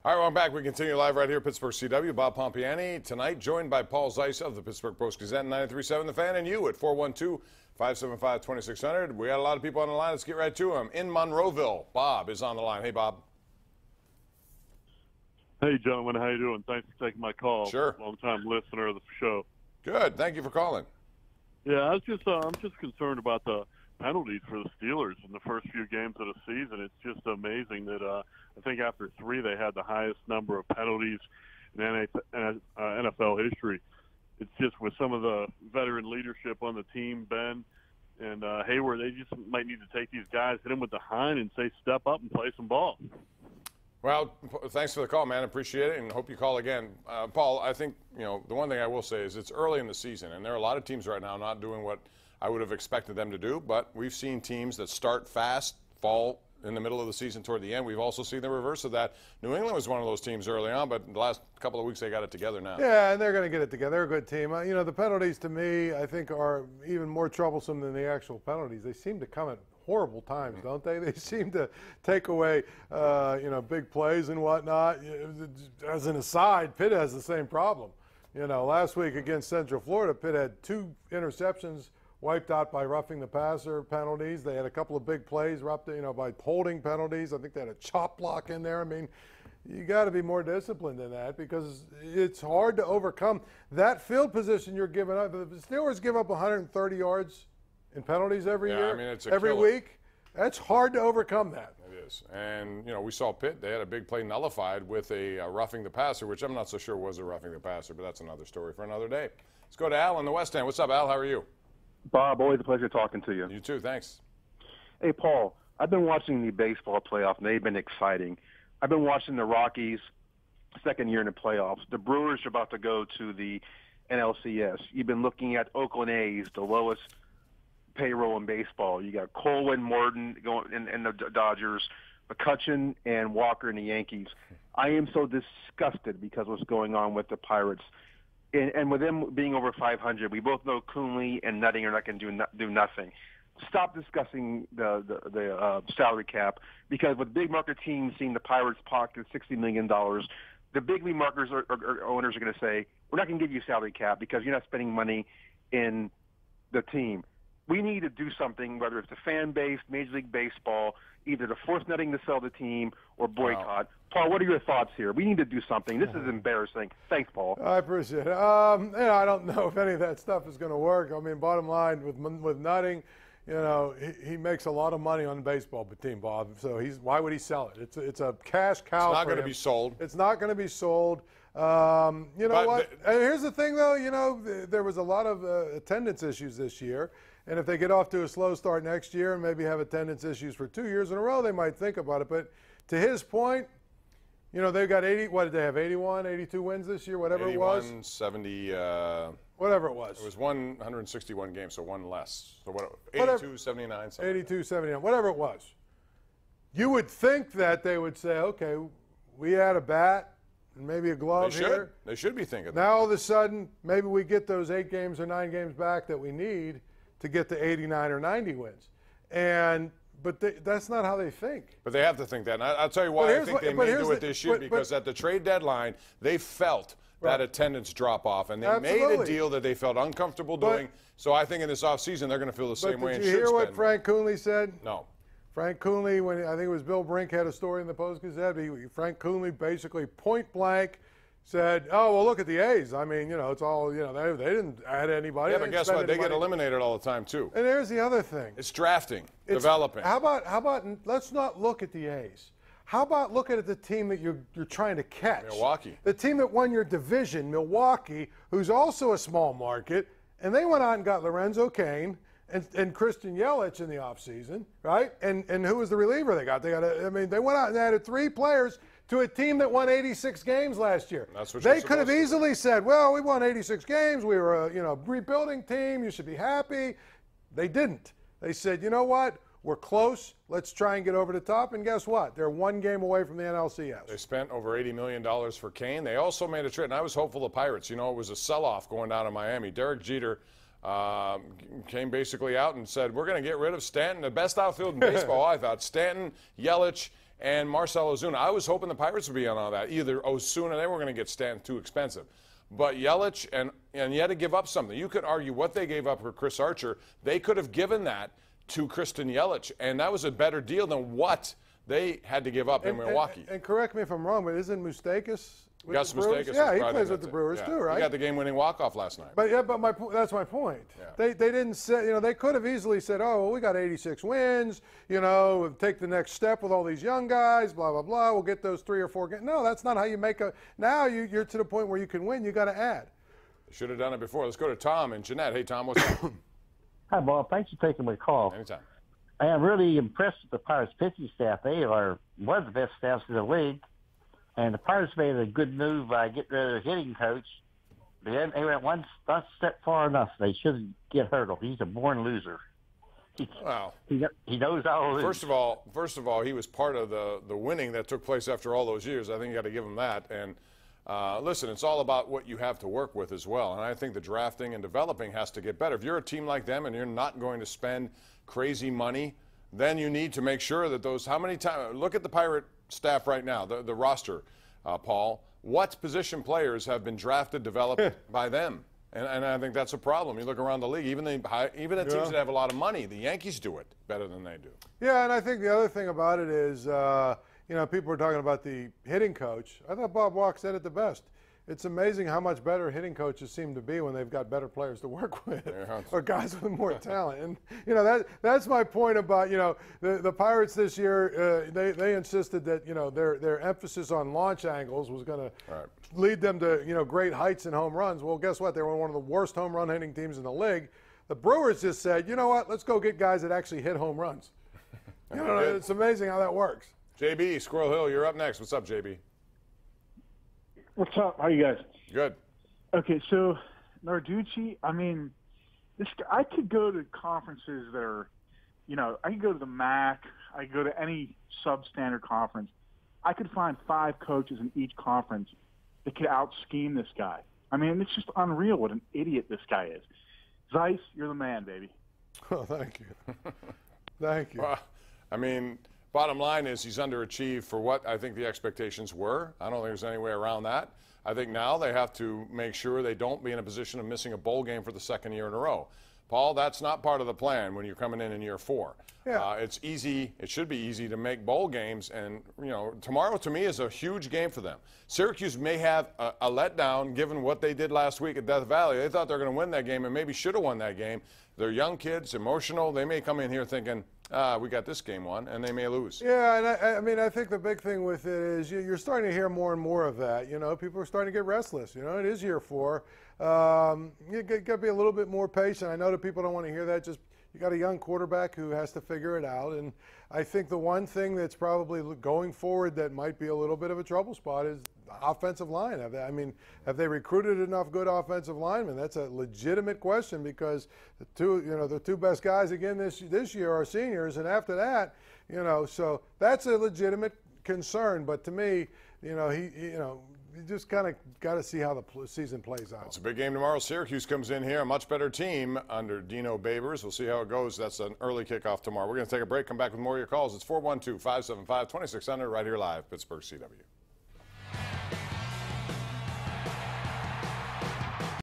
All right, well, I'm back. We continue live right here, Pittsburgh CW. Bob Pompiani tonight, joined by Paul Zeiss of the Pittsburgh Post-Gazette, 93.7 The Fan, and you at 412-575-2600. We got a lot of people on the line. Let's get right to them. In Monroeville, Bob is on the line. Hey, Bob. Hey, gentlemen. How you doing? Thanks for taking my call. Sure. Long-time listener of the show. Good. Thank you for calling. Yeah, I'm just concerned about the penalties for the Steelers in the first few games of the season. It's just amazing that I think after 3 they had the highest number of penalties in NFL history. It's just with some of the veteran leadership on the team, Ben and Hayward, they just might need to take these guys, hit them with the hind, and say, step up and play some ball. Well, thanks for the call, man. Appreciate it, and hope you call again. Paul, I think, the one thing I will say is it's early in the season, and there are a lot of teams right now not doing what I would have expected them to do, but we've seen teams that start fast, fall in the middle of the season toward the end. We've also seen the reverse of that. New England was one of those teams early on, but the last couple of weeks they got it together now. Yeah, and they're going to get it together. They're a good team. The penalties to me, I think, are even more troublesome than the actual penalties. They seem to come at horrible times, don't they? They seem to take away, big plays and whatnot. As an aside, Pitt has the same problem. Last week against Central Florida, Pitt had 2 interceptions wiped out by roughing the passer penalties. They had a couple of big plays by holding penalties. I think they had a chop block in there. I mean, you got to be more disciplined than that because it's hard to overcome that field position you're giving up. The Steelers give up 130 yards in penalties every year, I mean, it's every week. That's hard to overcome that. It is. And, we saw Pitt. They had a big play nullified with a roughing the passer, which I'm not so sure was a roughing the passer, but that's another story for another day. Let's go to Al in the West End. What's up, Al? How are you? Bob, always a pleasure talking to you. You too, thanks. Hey, Paul, I've been watching the baseball playoffs, and they've been exciting. I've been watching the Rockies' second year in the playoffs. The Brewers are about to go to the NLCS. You've been looking at Oakland A's, the lowest payroll in baseball. You got Colwyn, Morton going in the Dodgers, McCutchen, and Walker in the Yankees. I am so disgusted because of what's going on with the Pirates. And with them being over 500, we both know Coonley and Nutting are not going to do nothing. Stop discussing the salary cap because with big market teams seeing the Pirates pocket $60 million, the big league markers or owners are going to say, we're not going to give you salary cap because you're not spending money in the team. We need to do something, whether it's the fan base, Major League Baseball, either to force Nutting to sell the team or boycott. Wow. Paul, what are your thoughts here? We need to do something. This is embarrassing. Thanks, Paul. I appreciate it. I don't know if any of that stuff is going to work. I mean, bottom line, with Nutting, he makes a lot of money on the baseball team, Bob. So why would he sell it? It's a cash cow. It's not going to be sold. It's not going to be sold. And here's the thing, though. There was a lot of attendance issues this year. And if they get off to a slow start next year and maybe have attendance issues for 2 years in a row, they might think about it. But to his point, they've got 80, what did they have, 81, 82 wins this year, whatever it was? 70. Whatever it was. It was 161 games, so one less. So 82, 79, something 82, 79, whatever it was. You would think that they would say, okay, we add a bat and maybe a glove here. They should be thinking that. Now all of a sudden, maybe we get those 8 games or 9 games back that we need to get to 89 or 90 wins. But that's not how they think. But they have to think that. And I'll tell you why I think they may do it this year, because at the trade deadline, they felt that attendance drop off, and they made a deal that they felt uncomfortable doing. So I think in this offseason, they're going to feel the same way. Did you hear what Frank Coonley said? No. Frank Coonley, when I think it was Bill Brink had a story in the Post-Gazette, Frank Coonley basically point blank said, oh, well, look at the A's. I mean, it's all, they didn't add anybody. Yeah, but guess what? They get eliminated all the time, too. And here's the other thing. It's drafting, developing. How about let's not look at the A's. How about looking at the team that you're trying to catch? Milwaukee. The team that won your division, Milwaukee, who's also a small market, and they went out and got Lorenzo Cain and Christian Yelich in the offseason, right? And who was the reliever they got? They went out and added 3 players to a team that won 86 games last year. That's what they could have easily said, well, we won 86 games. We were a rebuilding team. You should be happy. They didn't. They said, you know what? We're close. Let's try and get over the top. And guess what? They're 1 game away from the NLCS. They spent over $80 million for Kane. They also made a trade, and I was hopeful the Pirates. It was a sell-off going down in Miami. Derek Jeter came basically out and said, we're going to get rid of Stanton, the best outfield in baseball, I thought. Stanton, Yelich, and Marcell Ozuna. I was hoping the Pirates would be on all that. Either Ozuna, they were going to get too expensive. But Yelich and you had to give up something. You could argue what they gave up for Chris Archer. They could have given that to Christian Yelich, and that was a better deal than what they had to give up in Milwaukee. And correct me if I'm wrong, but isn't Moustakas? Gus Moustakas. Yeah, he plays with the Brewers too, right? He got the game-winning walk-off last night. But that's my point. Yeah. They didn't say, they could have easily said, oh, well, we got 86 wins, take the next step with all these young guys, blah blah blah. We'll get those 3 or 4 games. No, that's not how you make a. Now you're to the point where you can win. You got to add. Should have done it before. Let's go to Tom and Jeanette. Hey, Tom, what's up? Hi, Bob. Thanks for taking my call. Anytime. I am really impressed with the Pirates pitching staff. They are one of the best staffs in the league. And the Pirates made a good move by getting rid of their hitting coach. They went one step far enough. They shouldn't get Hurdle. He's a born loser. Wow. He knows how to lose. First of all, he was part of the winning that took place after all those years. I think you got to give him that. And listen, it's all about what you have to work with as well. And I think the drafting and developing has to get better. If you're a team like them and you're not going to spend crazy money, then you need to make sure that those. How many times? Look at the Pirate staff right now, the roster, Paul. What position players have been drafted, developed by them? And I think that's a problem. You look around the league, even the teams that have a lot of money, the Yankees do it better than they do. Yeah, and I think the other thing about it is, people were talking about the hitting coach. I thought Bob Walk said it the best. It's amazing how much better hitting coaches seem to be when they've got better players to work with, or guys with more talent. And that's my point about the Pirates this year. They insisted that their emphasis on launch angles was going to lead them to great heights and home runs. Well, guess what? They were one of the worst home run hitting teams in the league. The Brewers just said, you know what? Let's go get guys that actually hit home runs. It's amazing how that works. JB, Squirrel Hill, you're up next. What's up, JB? What's up? How you guys? Good. Okay, so Narducci, this guy, I could go to conferences that are, I could go to the MAC, I could go to any substandard conference. I could find 5 coaches in each conference that could out-scheme this guy. It's just unreal what an idiot this guy is. Zeiss, you're the man, baby. Oh, thank you. Thank you. Well, bottom line is he's underachieved for what I think the expectations were. I don't think there's any way around that. I think now they have to make sure they don't be in a position of missing a bowl game for the 2nd year in a row. Paul, that's not part of the plan when you're coming in year 4. Yeah. It's easy. It should be easy to make bowl games. And, tomorrow to me is a huge game for them. Syracuse may have a letdown given what they did last week at Death Valley. They thought they were going to win that game and maybe should have won that game. They're young kids, emotional. They may come in here thinking, we got this game won, and they may lose. Yeah, and I think the big thing with it is you're starting to hear more and more of that. People are starting to get restless. It is year 4. You got to be a little bit more patient. I know that people don't want to hear that. Just you got a young quarterback who has to figure it out. And I think the one thing that's probably going forward that might be a little bit of a trouble spot is offensive line. Have they recruited enough good offensive linemen? That's a legitimate question because the two best guys again this year are seniors, and after that, so that's a legitimate concern. But to me, you just kind of got to see how the season plays out. It's a big game tomorrow. Syracuse comes in here, a much better team under Dino Babers. We'll see how it goes. That's an early kickoff tomorrow. We're going to take a break, come back with more of your calls. It's 412-575-2600 right here live, Pittsburgh CW.